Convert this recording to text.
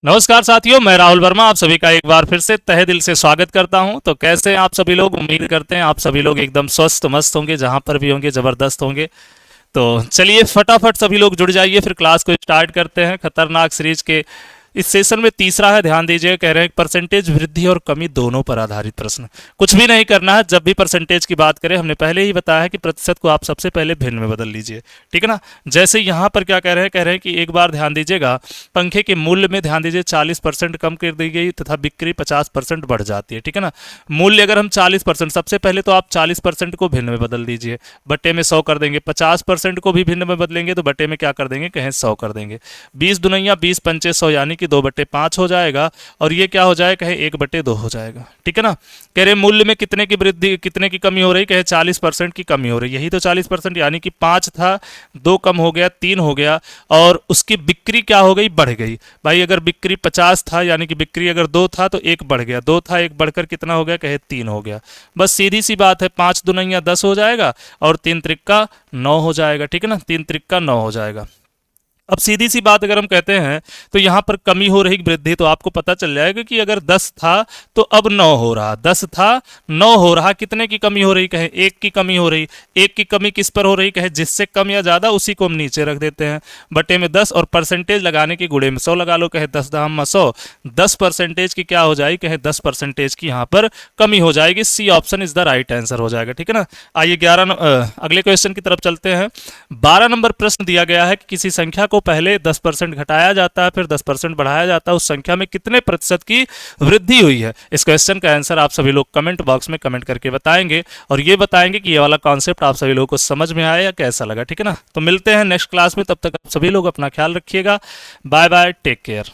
नमस्कार साथियों, मैं राहुल वर्मा आप सभी का एक बार फिर से तहे दिल से स्वागत करता हूं। तो कैसे हैं आप सभी लोग? उम्मीद करते हैं आप सभी लोग एकदम स्वस्थ मस्त होंगे, जहां पर भी होंगे जबरदस्त होंगे। तो चलिए फटाफट सभी लोग जुड़ जाइए, फिर क्लास को स्टार्ट करते हैं। खतरनाक सीरीज के इस सेशन में तीसरा है, ध्यान दीजिए। कह रहे हैं परसेंटेज वृद्धि और कमी दोनों पर आधारित प्रश्न। कुछ भी नहीं करना है, जब भी परसेंटेज की बात करें, हमने पहले ही बताया है कि प्रतिशत को आप सबसे पहले भिन्न में बदल लीजिए, ठीक है ना। जैसे यहाँ पर क्या कह रहे हैं कि एक बार ध्यान दीजिएगा, पंखे के मूल्य में ध्यान दीजिए 40% कम कर दी गई तथा बिक्री 50% बढ़ जाती है, ठीक है ना। मूल्य अगर हम 40%, सबसे पहले तो आप 40% को भिन्न में बदल दीजिए, बट्टे में 100 कर देंगे। 50% को भी भिन्न में बदलेंगे तो बट्टे में क्या कर देंगे, कहें 100 कर देंगे। 20 दुनिया 20 पंचे 100 यानी कि 2/5 हो जाएगा, और ये क्या हो जाएगा, कहे 1/2 हो जाएगा, ठीक है ना। कह रहे मूल्य में कितने की वृद्धि, कितने की कमी हो रही, कहे 40% की कमी हो रही। यही तो 40%, यानी कि 5 था, 2 कम हो गया, 3 हो गया, और उसकी बिक्री क्या हो गई, बढ़ गई। भाई अगर बिक्री 50 था, यानी कि बिक्री अगर 2 था तो 1 बढ़ गया, 2 था 1 बढ़कर कितना हो गया, कहे 3 हो गया। बस सीधी सी बात है, 5 दुनिया 10 हो जाएगा और 3 त्रिक्का 9 हो जाएगा, ठीक है ना। 3 त्रिक्का 9 हो जाएगा। अब सीधी सी बात अगर हम कहते हैं तो यहाँ पर कमी हो रही वृद्धि, तो आपको पता चल जाएगा कि अगर 10 था तो अब 9 हो रहा, 10 था 9 हो रहा। कितने की कमी हो रही, कहे 1 की कमी हो रही। 1 की कमी किस पर हो रही, कहे जिससे कम या ज्यादा उसी को हम नीचे रख देते हैं, बटे में 10, और परसेंटेज लगाने की गुणे में 100 लगा लो, कहे 10 दाम 100। 10% की क्या हो जाएगी, कहे 10% की यहाँ पर कमी हो जाएगी। C option is the right answer हो जाएगा, ठीक है ना। आइए अगले क्वेश्चन की तरफ चलते हैं। 12 नंबर प्रश्न दिया गया है कि किसी संख्या को पहले 10% घटाया जाता है, फिर 10% बढ़ाया जाता है, उस संख्या में कितने प्रतिशत की वृद्धि हुई है। इस क्वेश्चन का आंसर आप सभी लोग कमेंट बॉक्स में कमेंट करके बताएंगे, और ये बताएंगे कि ये वाला कॉन्सेप्ट आप सभी लोगों को समझ में आया या कैसा लगा, ठीक है ना। तो मिलते हैं नेक्स्ट क्लास में, तब तक आप सभी लोग अपना ख्याल रखिएगा। Bye bye, take care.